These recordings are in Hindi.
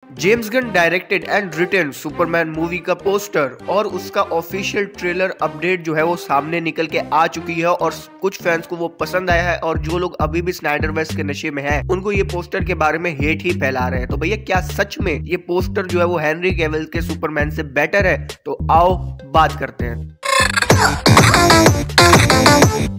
James Gunn directed and written Superman movie का पोस्टर और उसका ऑफिशियल ट्रेलर अपडेट जो है वो सामने निकल के आ चुकी है और कुछ फैंस को वो पसंद आया है और जो लोग अभी भी स्नाइडरवर्स के नशे में हैं उनको ये पोस्टर के बारे में हेट ही फैला रहे हैं। तो भैया क्या सच में ये पोस्टर जो है वो हेनरी कैविल के सुपरमैन से बेटर है? तो आओ बात करते हैं।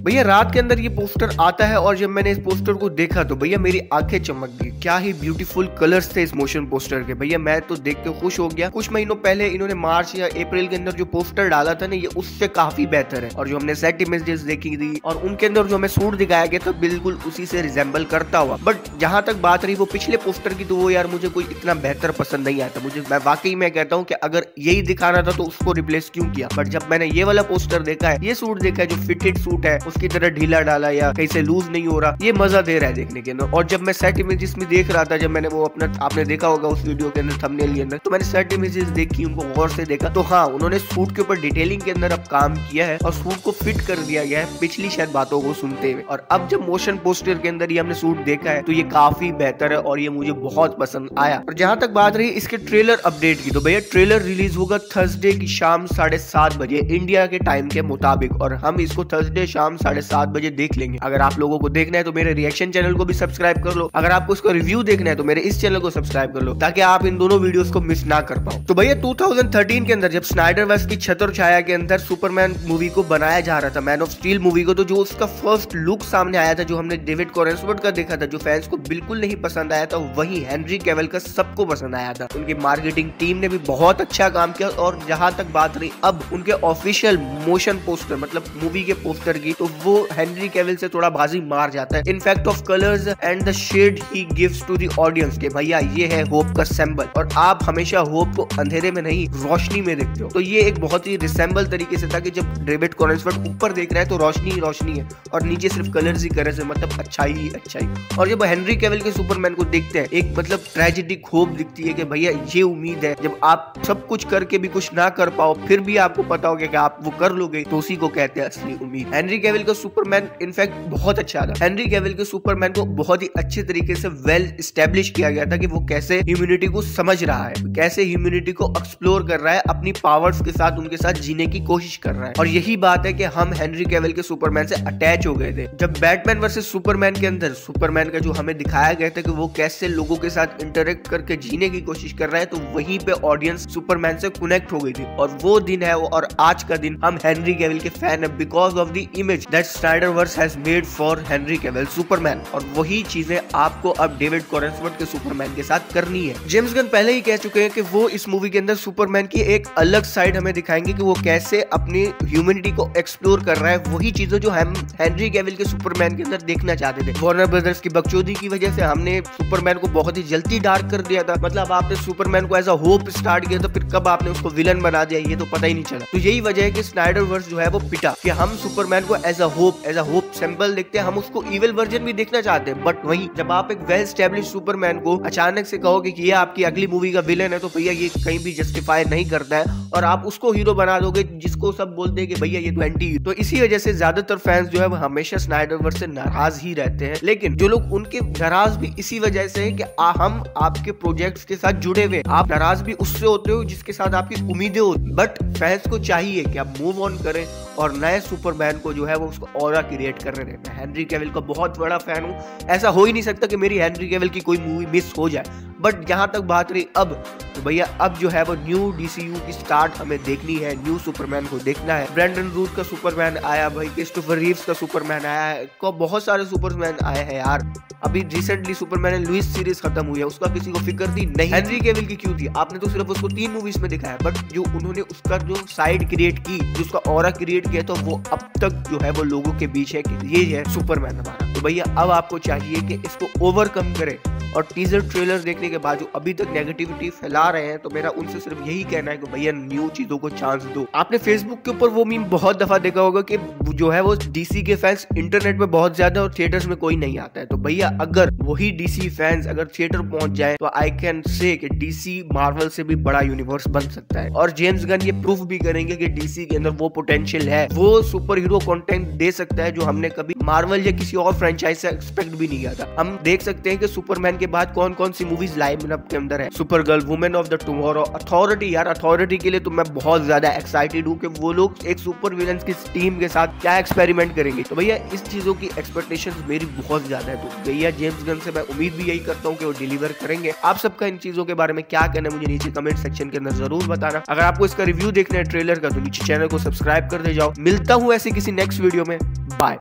भैया रात के अंदर ये पोस्टर आता है और जब मैंने इस पोस्टर को देखा तो भैया मेरी आंखें चमक गई। क्या ही ब्यूटीफुल कलर्स थे इस मोशन पोस्टर के। भैया मैं तो देख के खुश हो गया। कुछ महीनों पहले इन्होंने मार्च या अप्रैल के अंदर जो पोस्टर डाला था ना, ये उससे काफी बेहतर है। और जो हमने सेट इमेजेस देखी थी और उनके अंदर जो हमें सूट दिखाया गया था बिल्कुल उसी से रिजेंबल करता हुआ। बट जहां तक बात रही वो पिछले पोस्टर की, तो वो यार मुझे कोई इतना बेहतर पसंद नहीं आता। मैं वाकई में कहता हूँ कि अगर यही दिखाना था तो उसको रिप्लेस क्यों किया। बट जब मैंने ये वाला पोस्टर देखा है, ये सूट देखा है जो फिटेड सूट है उसकी तरह ढीला डाला या कहीं से लूज नहीं हो रहा, ये मजा दे रहा है देखने के अंदर। और जब मैं सेट इमेजेस में देख रहा था, जब मैंने वो अपना आपने देखा होगा उस वीडियो के अंदर थंबनेल के अंदर, तो मैंने सेट इमेजेस देखी, उनको गौर से देखा तो हाँ उन्होंने सूट के ऊपर डिटेलिंग के अंदर अब काम किया है और सूट को फिट कर दिया गया है पिछली शायद बातों को सुनते हुए। और अब जब मोशन पोस्टर के अंदर ये हमने सूट देखा है तो ये काफी बेहतर है और ये मुझे बहुत पसंद आया। और जहां तक बात रही इसके ट्रेलर अपडेट की, तो भैया ट्रेलर रिलीज होगा थर्सडे की शाम 7:30 बजे इंडिया के टाइम के मुताबिक, और हम इसको थर्सडे शाम 7:30 बजे देख लेंगे। अगर आप लोगों को देखना है तो मेरे रिएक्शन चैनल को भी सब्सक्राइब कर लो। अगर आपको इसका रिव्यू देखना है तो मेरे इस चैनल को सब्सक्राइब कर लो ताकि आप इन दोनों वीडियोस को मिस ना कर पाओ। तो भैया 2013 के अंदर जब स्नाइडरवर्स की छत्र छाया के अंदर सुपरमैन मूवी को बनाया जा रहा था, मैन ऑफ स्टील मूवी को, तो जो उसका फर्स्ट लुक सामने आया था, जो हमने डेविड कॉरेंसवर्थ का देखा था, जो फैंस को बिल्कुल नहीं पसंद आया था, वही हेनरी कैविल का सबको पसंद आया था। उनकी मार्केटिंग टीम ने भी बहुत अच्छा काम किया। और जहां तक बात रही अब उनके ऑफिशियल मोशन पोस्टर मतलब मूवी के पोस्टर की, तो वो हेनरी कैविल से थोड़ा बाजी मार जाता है। In fact of colours and the shade he gives to the audience के भैया ये है होप का सिंबल, और आप हमेशा होप को अंधेरे में नहीं रोशनी में देखते हो। तो ये एक बहुत ही रिसेंबल तरीके से था कि जब डेविड कॉरेंसवर्थ ऊपर देख रहा है तो रोशनी ही रोशनी है और नीचे सिर्फ कलर्स ही कलर्स है, मतलब अच्छाई ही अच्छाई। और जब हेनरी कैविल के सुपरमैन को देखते हैं एक मतलब ट्रेजेडी होप दिखती है कि भैया ये उम्मीद है जब आप सब कुछ करके भी कुछ ना कर पाओ फिर भी आपको पता होगा कि आप वो कर लोगे, तो उसी को कहते हैं असली उम्मीद। हेनरी कैविल का सुपरमैन इनफैक्ट बहुत अच्छा था। हेनरी कैविल के सुपरमैन को बहुत ही अच्छे तरीके से वेल एस्टेब्लिश किया गया था कि वो कैसे ह्यूमैनिटी को समझ रहा है, कैसे ह्यूमैनिटी को एक्सप्लोर कर रहा है, अपनी पावर्स के साथ उनके साथ जीने की कोशिश कर रहा है। और यही बात है कि हम हेनरी कैविल के सुपरमैन से अटैच हो गए थे। जब बैटमैन वर्सेस सुपरमैन के अंदर सुपरमैन का जो हमें दिखाया गया था कि वो कैसे लोगों के साथ इंटरेक्ट करके जीने की कोशिश कर रहा है, तो वहीं पे ऑडियंस सुपरमैन से कनेक्ट हो गई थी। और वो दिन है और आज का दिन हम हेनरी कैविल के फैन है because of the image that Snyderverse has made for Henry Cavill Superman. और वही चीजें आपको अब डेविड कॉरेंसवर्थ के सुपरमैन के साथ करनी है। जेम्स गन पहले ही कह चुके हैं कि वो इस मूवी के अंदर सुपरमैन की एक अलग साइड हमें दिखाएंगे कि वो कैसे अपनी ह्यूमैनिटी को एक्सप्लोर कर रहा है। वही चीजें जो हम हेनरी कैविल के सुपरमैन के अंदर देखना चाहते थे। वार्नर ब्रदर्स की बकचोदी की वजह से हमने सुपरमैन को बहुत ही जल्दी डार्क कर दिया था। मतलब आपने सुपरमैन को एज अ होप स्टार्ट किया तो फिर कब आपने उसको विलन बना दिया ये तो पता ही नहीं चला। तो यही वजह है कि स्नाइडरवर्स जो है वो पिटा कि हम सुपरमैन को एज अ होप सिंबल देखते हैं, हम उसको इविल वर्जन भी देखना चाहते हैं। बट वही जब आप एक वेल एस्टेब्लिश सुपरमैन को अचानक से कहोगे कि ये आपकी अगली मूवी का विलन है, तो भैया ये कहीं भी जस्टिफाई नहीं करता है और आप उसको हीरो बना दोगे जिसको सब बोलते हैं कि भैया ये 20। तो इसी वजह से ज्यादातर फैंस जो है वो हमेशा स्नाइडरवर्स से नाराज ही रहते हैं। लेकिन जो लोग उनके नाराज भी इसी वजह से है कि हम आपके प्रोजेक्ट्स के साथ जुड़े हुए, आप नाराज भी उससे होते हो जिसके साथ आपकी उम्मीदें होती। बट फैंस को चाहिए कि आप मूव ऑन करें और नए सुपरमैन को जो है वो उसको ऑरा क्रिएट करने दें। मैं हेनरी कैविल का बहुत बड़ा फैन हूँ, ऐसा हो ही नहीं सकता कि मेरी हेनरी कैविल की कोई मूवी मिस हो जाए। बट जहां तक बात रही अब, तो भैया अब जो है वो न्यू डीसीयू की स्टार्ट हमें देखनी है, न्यू सुपरमैन को देखना है। ब्रेंडन रूथ का सुपरमैन आया भाई, क्रिस्टोफर रीव्स का सुपरमैन आया है, बहुत सारे सुपरमैन आए हैं यार। अभी रिसेंटली सुपरमैन लुइस सीरीज खत्म हुई है, उसका किसी को फिक्र थी नहीं। हेनरी कैविल की क्यों थी? आपने तो सिर्फ उसको 3 मूवीज में दिखाया, बट जो उन्होंने उसका जो साइड क्रिएट की, जो उसका ऑरा क्रिएट किया, तो वो अब तक जो है वो लोगों के बीच है कि ये है सुपरमैन हमारा। तो भैया अब आपको चाहिए कि इसको ओवरकम करें। और टीजर ट्रेलर देखने के बाद जो अभी तक नेगेटिविटी फैला रहे हैं, तो मेरा उनसे सिर्फ यही कहना है कि भैया न्यू चीजों को चांस दो। आपने फेसबुक के ऊपर वो मीम बहुत दफा देखा होगा कि जो है वो डीसी के फैंस इंटरनेट पे बहुत ज्यादा और थिएटर्स में कोई नहीं आता है। तो भैया अगर वही डीसी फैंस अगर थिएटर पहुंच जाए तो आई कैन से कि डीसी मार्वल से भी बड़ा यूनिवर्स बन सकता है। और जेम्स गन ये प्रूफ भी करेंगे कि डीसी के अंदर वो पोटेंशियल है, वो सुपर हीरो कंटेंट दे सकता है जो हमने कभी मार्वल या किसी और फ्रेंचाइज से एक्सपेक्ट भी नहीं किया था। हम देख सकते हैं कि सुपरमैन के बाद कौन कौन सी मूवीज लाइनअप के अंदर है। Super girl, women of the tomorrow, authority. यार अथॉरिटी के लिए तो मैं बहुत ज्यादा एक्साइटेड हूँ कि वो लोग एक सुपर विलेंस की टीम के साथ क्या एक्सपेरिमेंट करेंगे। तो भैया इस चीजों की एक्सपेक्टेशंस मेरी बहुत ज्यादा है। तो भैया जेम्स गन से मैं उम्मीद भी यही करता हूँ कि वो डिलीवर करेंगे। आप सबका इन चीजों के बारे में क्या कहना है मुझे नीचे कमेंट सेक्शन के अंदर जरूर बताना। अगर आपको इसका रिव्यू देखना है ट्रेलर का तो नीचे चैनल को सब्सक्राइब कर दे जाओ। मिलता हूँ ऐसे किसी नेक्स्ट वीडियो में। बाय।